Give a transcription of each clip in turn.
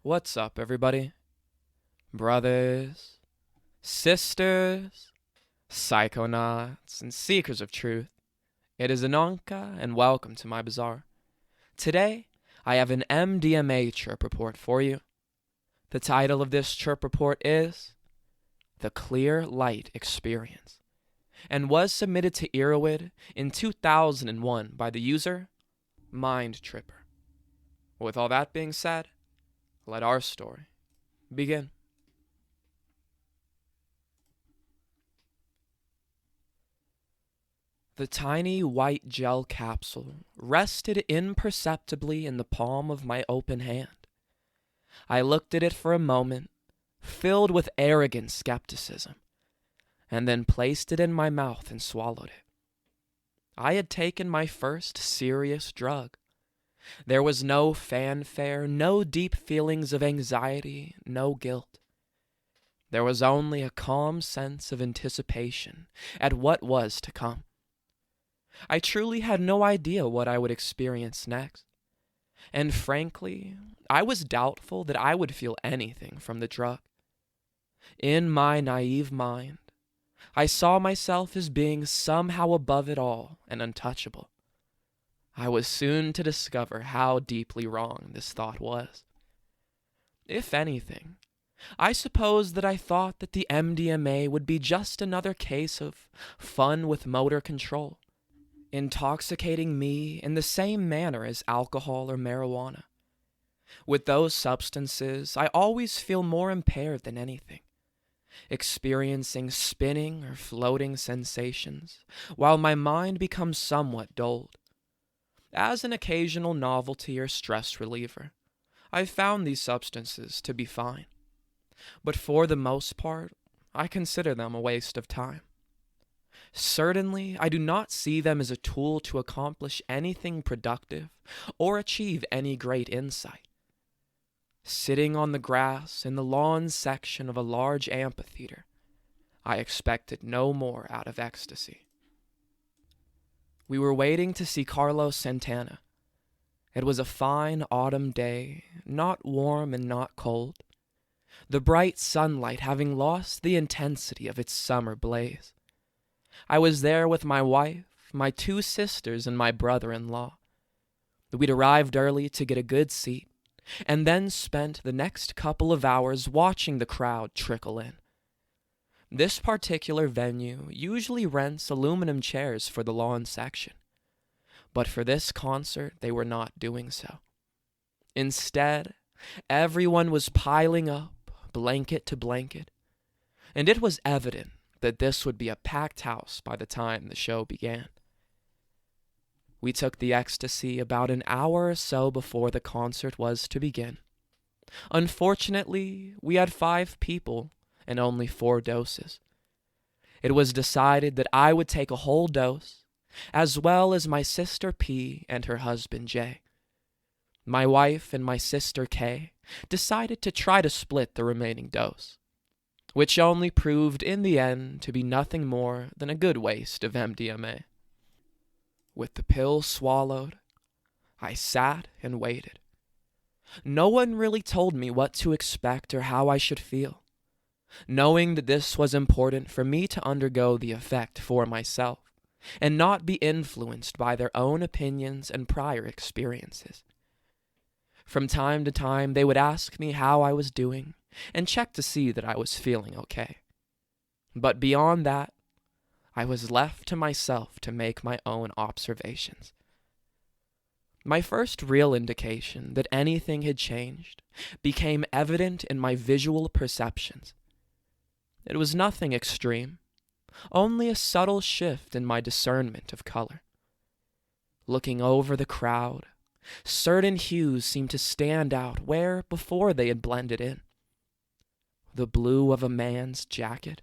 What's up, everybody? Brothers, sisters, psychonauts, and seekers of truth. It is Ananka, and welcome to my bazaar. Today, I have an MDMA chirp report for you. The title of this chirp report is The Clear Light Experience, and was submitted to Erowid in 2001 by the user Mind Tripper. With all that being said, let our story begin. The tiny white gel capsule rested imperceptibly in the palm of my open hand. I looked at it for a moment, filled with arrogant skepticism, and then placed it in my mouth and swallowed it. I had taken my first serious drug. There was no fanfare, no deep feelings of anxiety, no guilt. There was only a calm sense of anticipation at what was to come. I truly had no idea what I would experience next, and frankly, I was doubtful that I would feel anything from the drug. In my naive mind, I saw myself as being somehow above it all and untouchable. I was soon to discover how deeply wrong this thought was. If anything, I suppose that I thought that the MDMA would be just another case of fun with motor control, intoxicating me in the same manner as alcohol or marijuana. With those substances, I always feel more impaired than anything, experiencing spinning or floating sensations, while my mind becomes somewhat dulled. As an occasional novelty or stress reliever, I've found these substances to be fine, but for the most part, I consider them a waste of time. Certainly, I do not see them as a tool to accomplish anything productive or achieve any great insight. Sitting on the grass in the lawn section of a large amphitheater, I expected no more out of ecstasy. We were waiting to see Carlos Santana. It was a fine autumn day, not warm and not cold, the bright sunlight having lost the intensity of its summer blaze. I was there with my wife, my two sisters, and my brother-in-law. We'd arrived early to get a good seat, and then spent the next couple of hours watching the crowd trickle in. This particular venue usually rents aluminum chairs for the lawn section, but for this concert they were not doing so. Instead, everyone was piling up, blanket to blanket, and it was evident that this would be a packed house by the time the show began. We took the ecstasy about an hour or so before the concert was to begin. Unfortunately, we had 5 people and only 4 doses. It was decided that I would take a whole dose, as well as my sister P and her husband J. My wife and my sister K decided to try to split the remaining dose, which only proved in the end to be nothing more than a good waste of MDMA. With the pill swallowed, I sat and waited. No one really told me what to expect or how I should feel. Knowing that this was important for me to undergo the effect for myself, and not be influenced by their own opinions and prior experiences. From time to time, they would ask me how I was doing, and check to see that I was feeling okay. But beyond that, I was left to myself to make my own observations. My first real indication that anything had changed became evident in my visual perceptions. It was nothing extreme, only a subtle shift in my discernment of color. Looking over the crowd, certain hues seemed to stand out where before they had blended in. The blue of a man's jacket,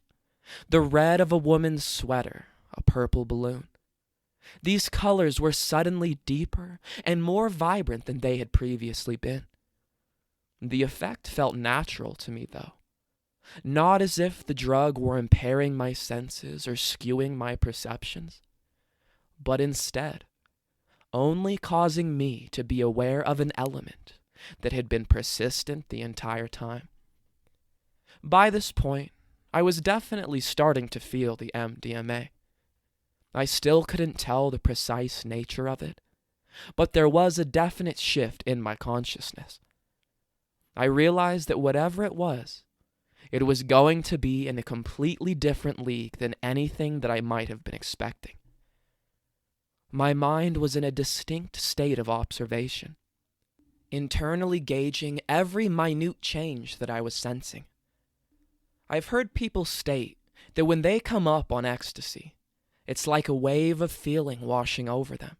the red of a woman's sweater, a purple balloon. These colors were suddenly deeper and more vibrant than they had previously been. The effect felt natural to me, though. Not as if the drug were impairing my senses or skewing my perceptions, but instead, only causing me to be aware of an element that had been persistent the entire time. By this point, I was definitely starting to feel the MDMA. I still couldn't tell the precise nature of it, but there was a definite shift in my consciousness. I realized that whatever it was going to be in a completely different league than anything that I might have been expecting. My mind was in a distinct state of observation, internally gauging every minute change that I was sensing. I've heard people state that when they come up on ecstasy, it's like a wave of feeling washing over them.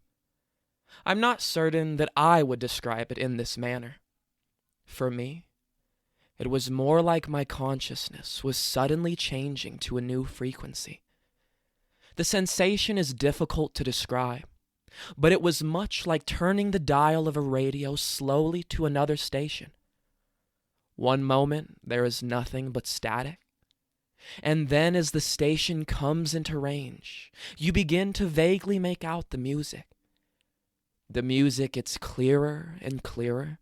I'm not certain that I would describe it in this manner. For me, it was more like my consciousness was suddenly changing to a new frequency. The sensation is difficult to describe, but it was much like turning the dial of a radio slowly to another station. One moment, there is nothing but static. And then as the station comes into range, you begin to vaguely make out the music. The music gets clearer and clearer,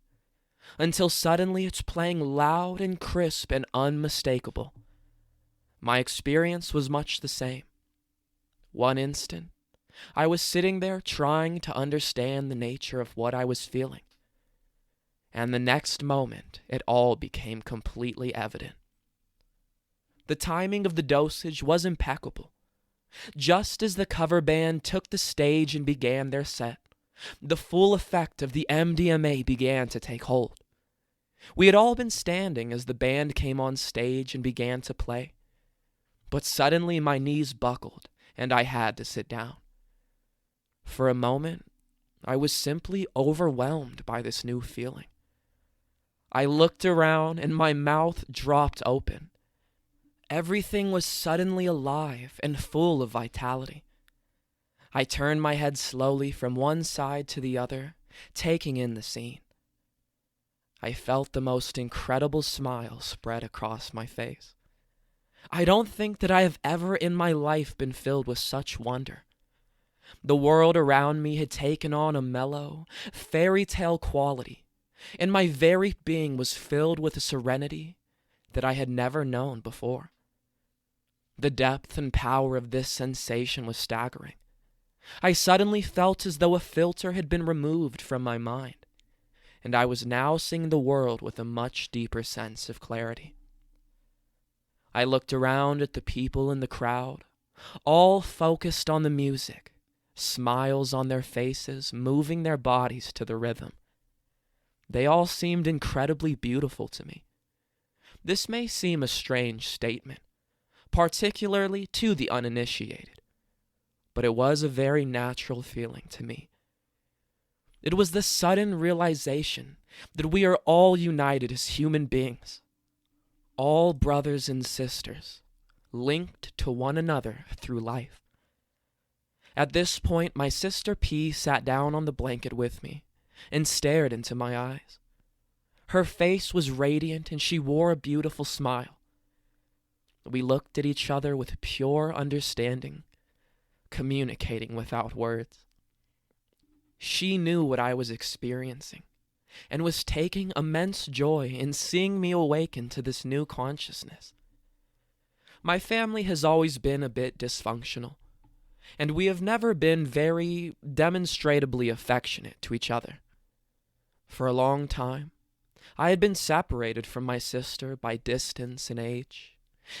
until suddenly it's playing loud and crisp and unmistakable. My experience was much the same. One instant, I was sitting there trying to understand the nature of what I was feeling. And the next moment, it all became completely evident. The timing of the dosage was impeccable. Just as the cover band took the stage and began their set, the full effect of the MDMA began to take hold. We had all been standing as the band came on stage and began to play, but suddenly my knees buckled and I had to sit down. For a moment, I was simply overwhelmed by this new feeling. I looked around and my mouth dropped open. Everything was suddenly alive and full of vitality. I turned my head slowly from one side to the other, taking in the scene. I felt the most incredible smile spread across my face. I don't think that I have ever in my life been filled with such wonder. The world around me had taken on a mellow, fairy tale quality, and my very being was filled with a serenity that I had never known before. The depth and power of this sensation was staggering. I suddenly felt as though a filter had been removed from my mind, and I was now seeing the world with a much deeper sense of clarity. I looked around at the people in the crowd, all focused on the music, smiles on their faces, moving their bodies to the rhythm. They all seemed incredibly beautiful to me. This may seem a strange statement, particularly to the uninitiated, but it was a very natural feeling to me. It was the sudden realization that we are all united as human beings, all brothers and sisters, linked to one another through life. At this point, my sister P sat down on the blanket with me and stared into my eyes. Her face was radiant and she wore a beautiful smile. We looked at each other with pure understanding, communicating without words. She knew what I was experiencing and was taking immense joy in seeing me awaken to this new consciousness. My family has always been a bit dysfunctional, and we have never been very demonstrably affectionate to each other. For a long time, I had been separated from my sister by distance and age,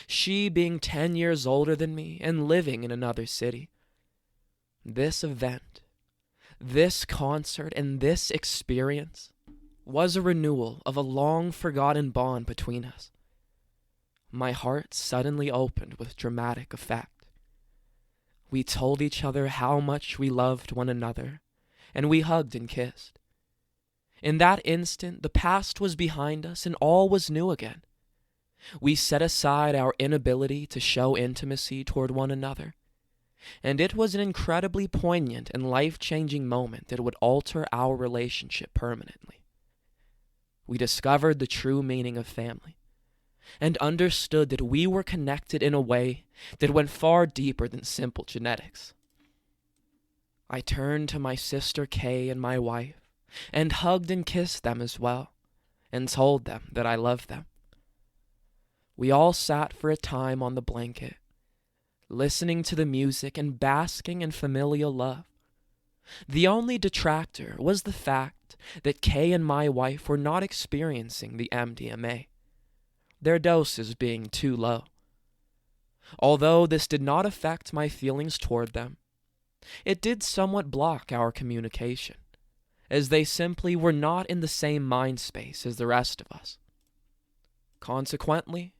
she being 10 years older than me and living in another city. This event, this concert, and this experience was a renewal of a long-forgotten bond between us. My heart suddenly opened with dramatic effect. We told each other how much we loved one another, and we hugged and kissed. In that instant, the past was behind us and all was new again. We set aside our inability to show intimacy toward one another, and it was an incredibly poignant and life-changing moment that would alter our relationship permanently. We discovered the true meaning of family, and understood that we were connected in a way that went far deeper than simple genetics. I turned to my sister Kay and my wife, and hugged and kissed them as well, and told them that I loved them. We all sat for a time on the blanket, listening to the music and basking in familial love. The only detractor was the fact that Kay and my wife were not experiencing the MDMA, their doses being too low. Although this did not affect my feelings toward them, it did somewhat block our communication, as they simply were not in the same mind space as the rest of us. Consequently,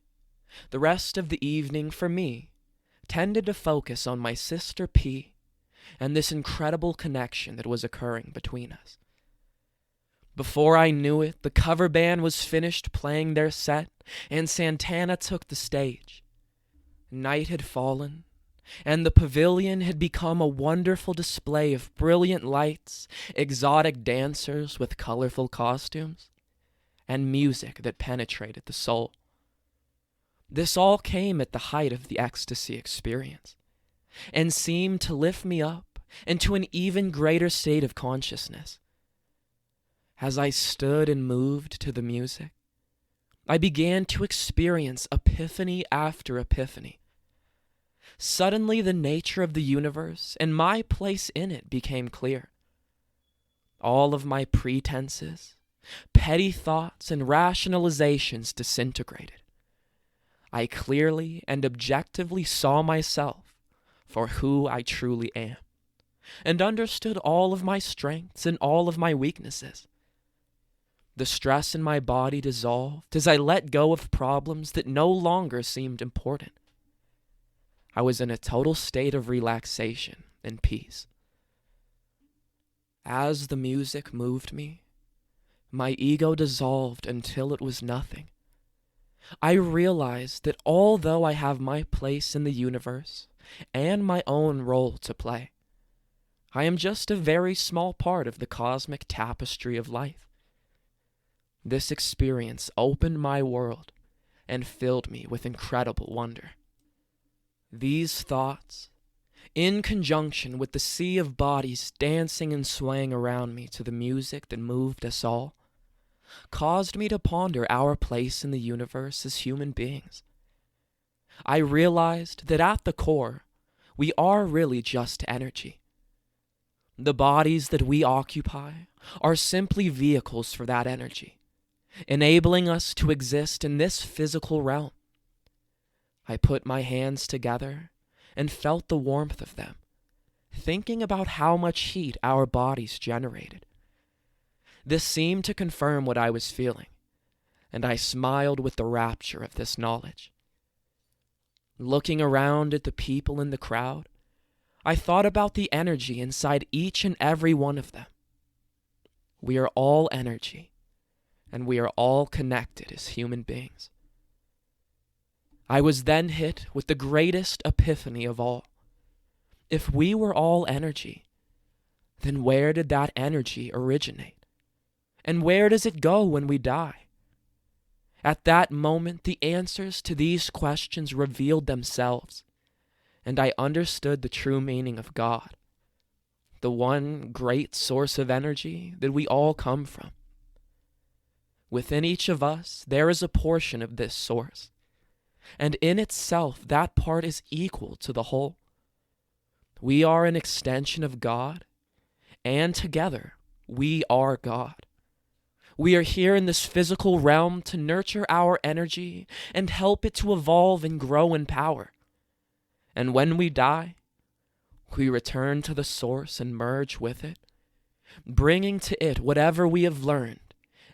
the rest of the evening for me tended to focus on my sister P and this incredible connection that was occurring between us. Before I knew it, the cover band was finished playing their set, and Santana took the stage. Night had fallen, and the pavilion had become a wonderful display of brilliant lights, exotic dancers with colorful costumes, and music that penetrated the soul. This all came at the height of the ecstasy experience, and seemed to lift me up into an even greater state of consciousness. As I stood and moved to the music, I began to experience epiphany after epiphany. Suddenly, the nature of the universe and my place in it became clear. All of my pretenses, petty thoughts, and rationalizations disintegrated. I clearly and objectively saw myself for who I truly am, and understood all of my strengths and all of my weaknesses. The stress in my body dissolved as I let go of problems that no longer seemed important. I was in a total state of relaxation and peace. As the music moved me, my ego dissolved until it was nothing. I realized that although I have my place in the universe and my own role to play, I am just a very small part of the cosmic tapestry of life. This experience opened my world and filled me with incredible wonder. These thoughts, in conjunction with the sea of bodies dancing and swaying around me to the music that moved us all, caused me to ponder our place in the universe as human beings. I realized that at the core, we are really just energy. The bodies that we occupy are simply vehicles for that energy, enabling us to exist in this physical realm. I put my hands together and felt the warmth of them, thinking about how much heat our bodies generated. This seemed to confirm what I was feeling, and I smiled with the rapture of this knowledge. Looking around at the people in the crowd, I thought about the energy inside each and every one of them. We are all energy, and we are all connected as human beings. I was then hit with the greatest epiphany of all. If we were all energy, then where did that energy originate? And where does it go when we die? At that moment, the answers to these questions revealed themselves, and I understood the true meaning of God, the one great source of energy that we all come from. Within each of us, there is a portion of this source, and in itself, that part is equal to the whole. We are an extension of God, and together, we are God. We are here in this physical realm to nurture our energy and help it to evolve and grow in power. And when we die, we return to the source and merge with it, bringing to it whatever we have learned,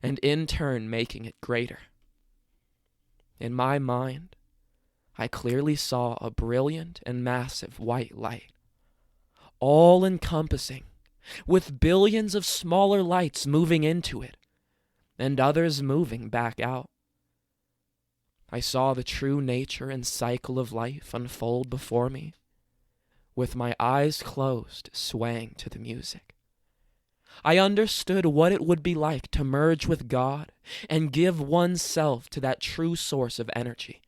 and in turn making it greater. In my mind, I clearly saw a brilliant and massive white light, all-encompassing, with billions of smaller lights moving into it, and others moving back out. I saw the true nature and cycle of life unfold before me, with my eyes closed, swaying to the music. I understood what it would be like to merge with God and give oneself to that true source of energy.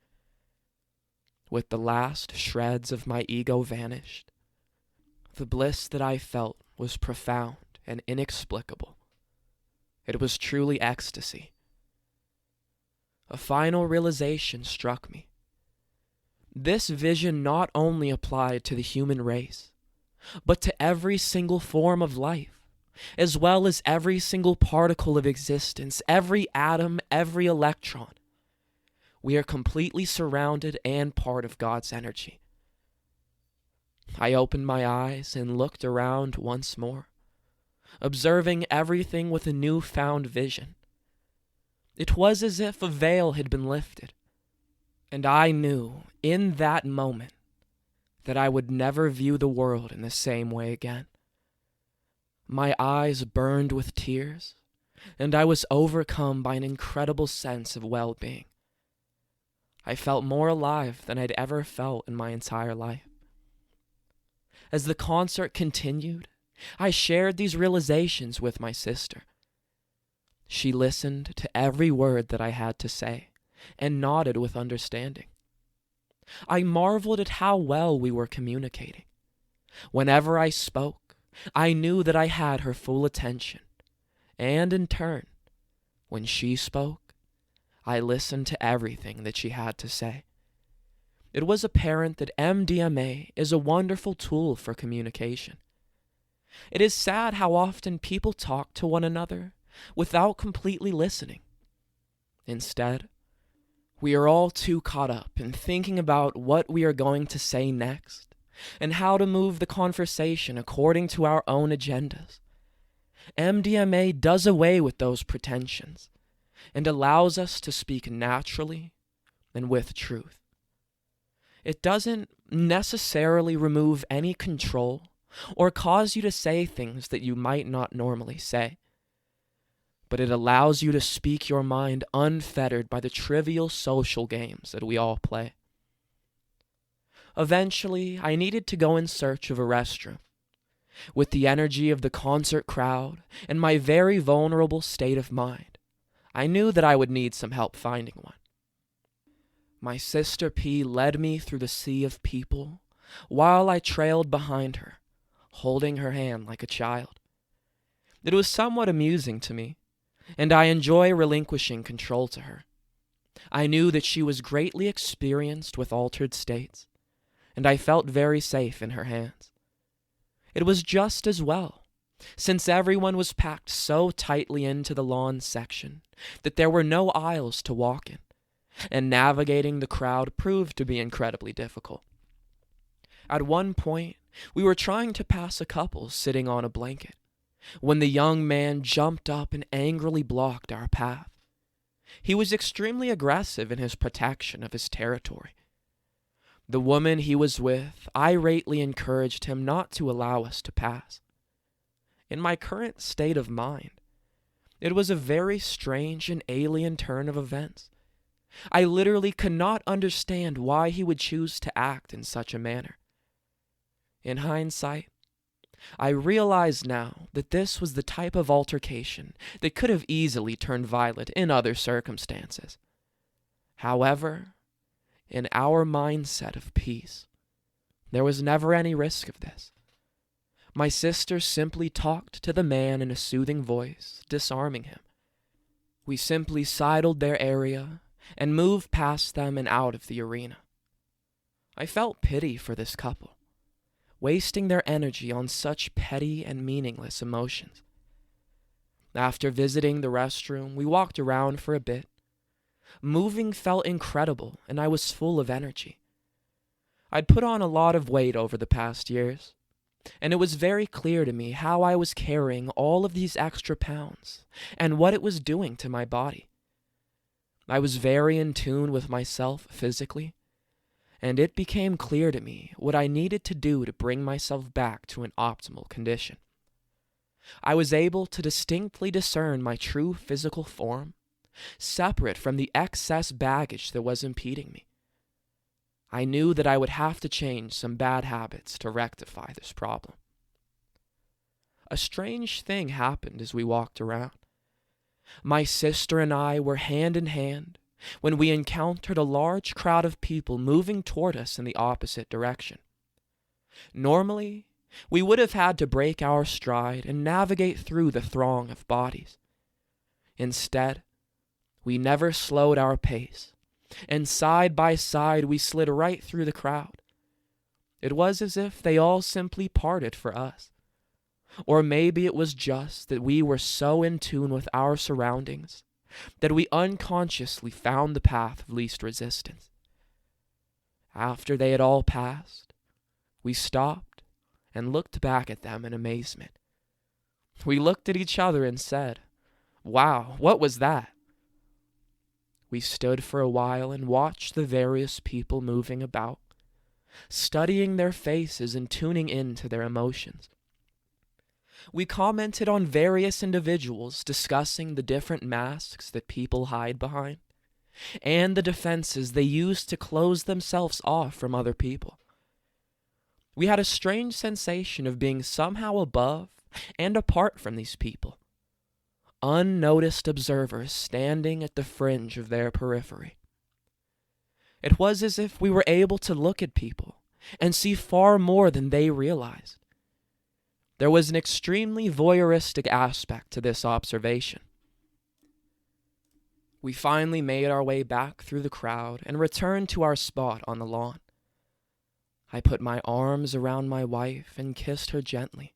With the last shreds of my ego vanished, the bliss that I felt was profound and inexplicable. It was truly ecstasy. A final realization struck me. This vision not only applied to the human race, but to every single form of life, as well as every single particle of existence, every atom, every electron. We are completely surrounded and part of God's energy. I opened my eyes and looked around once more, observing everything with a newfound vision. It was as if a veil had been lifted, and I knew in that moment that I would never view the world in the same way again. My eyes burned with tears, and I was overcome by an incredible sense of well-being. I felt more alive than I'd ever felt in my entire life. As the concert continued, I shared these realizations with my sister. She listened to every word that I had to say and nodded with understanding. I marveled at how well we were communicating. Whenever I spoke, I knew that I had her full attention, and in turn, when she spoke, I listened to everything that she had to say. It was apparent that MDMA is a wonderful tool for communication. It is sad how often people talk to one another without completely listening. Instead, we are all too caught up in thinking about what we are going to say next and how to move the conversation according to our own agendas. MDMA does away with those pretensions and allows us to speak naturally and with truth. It doesn't necessarily remove any control or cause you to say things that you might not normally say, but it allows you to speak your mind unfettered by the trivial social games that we all play. Eventually, I needed to go in search of a restroom. With the energy of the concert crowd and my very vulnerable state of mind, I knew that I would need some help finding one. My sister P led me through the sea of people while I trailed behind her, holding her hand like a child. It was somewhat amusing to me, and I enjoy relinquishing control to her. I knew that she was greatly experienced with altered states, and I felt very safe in her hands. It was just as well, since everyone was packed so tightly into the lawn section that there were no aisles to walk in, and navigating the crowd proved to be incredibly difficult. At one point, we were trying to pass a couple sitting on a blanket, when the young man jumped up and angrily blocked our path. He was extremely aggressive in his protection of his territory. The woman he was with irately encouraged him not to allow us to pass. In my current state of mind, it was a very strange and alien turn of events. I literally could not understand why he would choose to act in such a manner. In hindsight, I realize now that this was the type of altercation that could have easily turned violent in other circumstances. However, in our mindset of peace, there was never any risk of this. My sister simply talked to the man in a soothing voice, disarming him. We simply sidled their area and moved past them and out of the arena. I felt pity for this couple, wasting their energy on such petty and meaningless emotions. After visiting the restroom, we walked around for a bit. Moving felt incredible, and I was full of energy. I'd put on a lot of weight over the past years, and it was very clear to me how I was carrying all of these extra pounds and what it was doing to my body. I was very in tune with myself physically, and it became clear to me what I needed to do to bring myself back to an optimal condition. I was able to distinctly discern my true physical form, separate from the excess baggage that was impeding me. I knew that I would have to change some bad habits to rectify this problem. A strange thing happened as we walked around. My sister and I were hand in hand when we encountered a large crowd of people moving toward us in the opposite direction. Normally, we would have had to break our stride and navigate through the throng of bodies. Instead, we never slowed our pace, and side by side we slid right through the crowd. It was as if they all simply parted for us. Or maybe it was just that we were so in tune with our surroundings that we unconsciously found the path of least resistance. After they had all passed, we stopped and looked back at them in amazement. We looked at each other and said, "Wow, what was that?" We stood for a while and watched the various people moving about, studying their faces and tuning in to their emotions. We commented on various individuals discussing the different masks that people hide behind, and the defenses they use to close themselves off from other people. We had a strange sensation of being somehow above and apart from these people, unnoticed observers standing at the fringe of their periphery. It was as if we were able to look at people and see far more than they realized. There was an extremely voyeuristic aspect to this observation. We finally made our way back through the crowd and returned to our spot on the lawn. I put my arms around my wife and kissed her gently.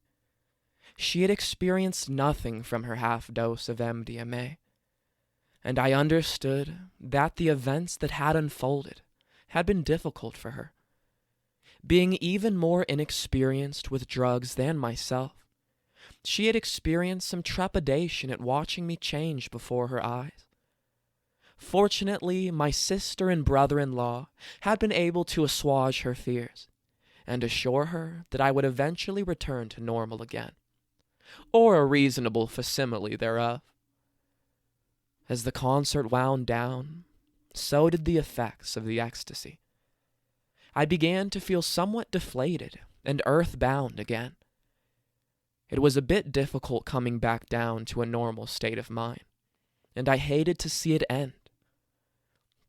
She had experienced nothing from her half-dose of MDMA, and I understood that the events that had unfolded had been difficult for her. Being even more inexperienced with drugs than myself, she had experienced some trepidation at watching me change before her eyes. Fortunately, my sister and brother-in-law had been able to assuage her fears and assure her that I would eventually return to normal again, or a reasonable facsimile thereof. As the concert wound down, so did the effects of the ecstasy. I began to feel somewhat deflated and earthbound again. It was a bit difficult coming back down to a normal state of mind, and I hated to see it end.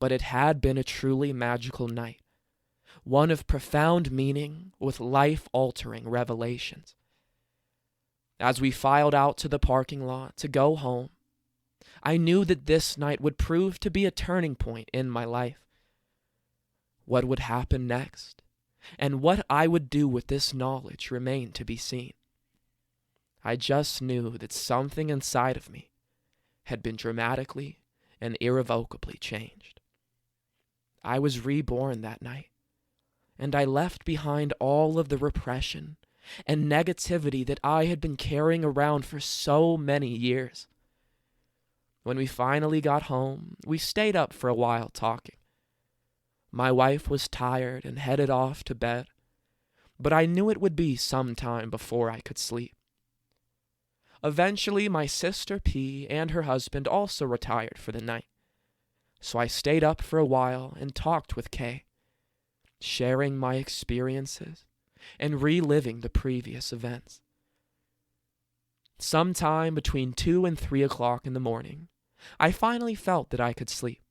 But it had been a truly magical night, one of profound meaning with life-altering revelations. As we filed out to the parking lot to go home, I knew that this night would prove to be a turning point in my life. What would happen next, and what I would do with this knowledge remained to be seen. I just knew that something inside of me had been dramatically and irrevocably changed. I was reborn that night, and I left behind all of the repression and negativity that I had been carrying around for so many years. When we finally got home, we stayed up for a while talking. My wife was tired and headed off to bed, but I knew it would be some time before I could sleep. Eventually, my sister P and her husband also retired for the night, so I stayed up for a while and talked with Kay, sharing my experiences and reliving the previous events. Sometime between 2 and 3 o'clock in the morning, I finally felt that I could sleep,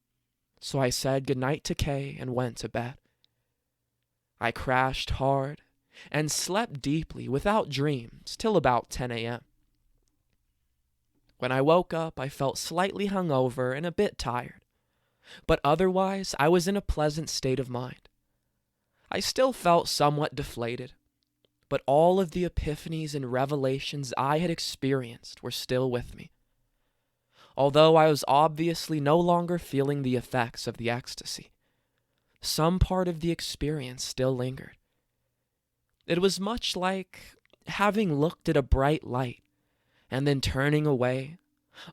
so I said goodnight to Kay and went to bed. I crashed hard and slept deeply without dreams till about 10 a.m. When I woke up, I felt slightly hungover and a bit tired, but otherwise I was in a pleasant state of mind. I still felt somewhat deflated, but all of the epiphanies and revelations I had experienced were still with me. Although I was obviously no longer feeling the effects of the ecstasy, some part of the experience still lingered. It was much like having looked at a bright light and then turning away,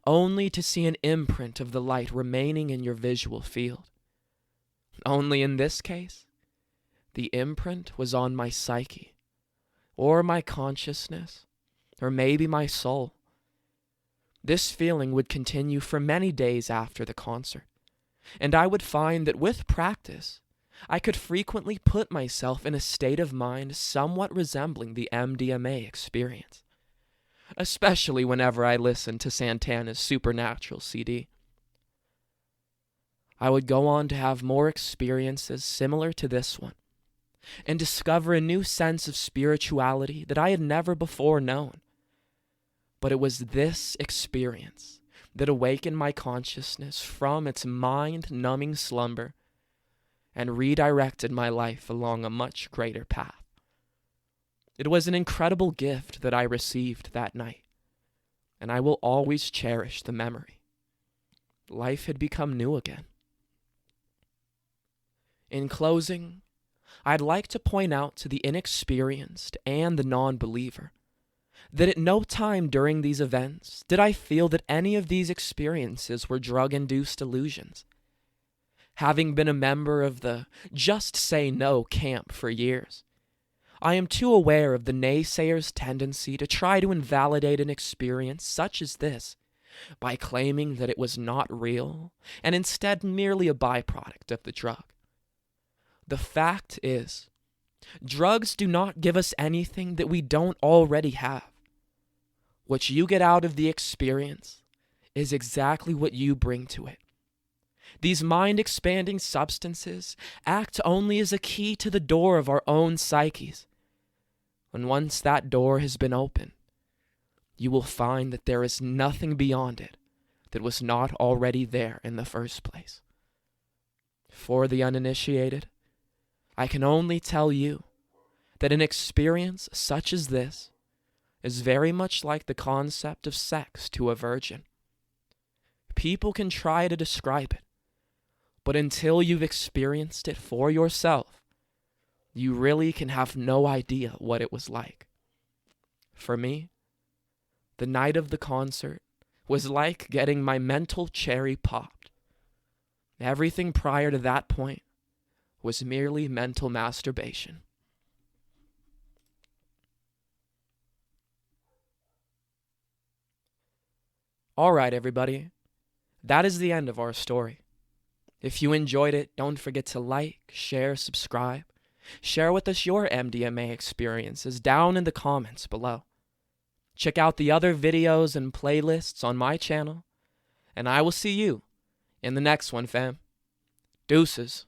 only to see an imprint of the light remaining in your visual field. Only in this case, the imprint was on my psyche, or my consciousness, or maybe my soul. This feeling would continue for many days after the concert, and I would find that with practice, I could frequently put myself in a state of mind somewhat resembling the MDMA experience, especially whenever I listened to Santana's Supernatural CD. I would go on to have more experiences similar to this one, and discover a new sense of spirituality that I had never before known. But it was this experience that awakened my consciousness from its mind-numbing slumber and redirected my life along a much greater path. It was an incredible gift that I received that night, and I will always cherish the memory. Life had become new again. In closing, I'd like to point out to the inexperienced and the non-believer that at no time during these events did I feel that any of these experiences were drug-induced illusions. Having been a member of the Just Say No camp for years, I am too aware of the naysayers' tendency to try to invalidate an experience such as this by claiming that it was not real and instead merely a byproduct of the drug. The fact is, drugs do not give us anything that we don't already have. What you get out of the experience is exactly what you bring to it. These mind-expanding substances act only as a key to the door of our own psyches. And once that door has been opened, you will find that there is nothing beyond it that was not already there in the first place. For the uninitiated, I can only tell you that an experience such as this is very much like the concept of sex to a virgin. People can try to describe it, but until you've experienced it for yourself, you really can have no idea what it was like. For me, the night of the concert was like getting my mental cherry popped. Everything prior to that point was merely mental masturbation. All right, everybody. That is the end of our story. If you enjoyed it, don't forget to like, share, subscribe. Share with us your MDMA experiences down in the comments below. Check out the other videos and playlists on my channel, and I will see you in the next one, fam. Deuces.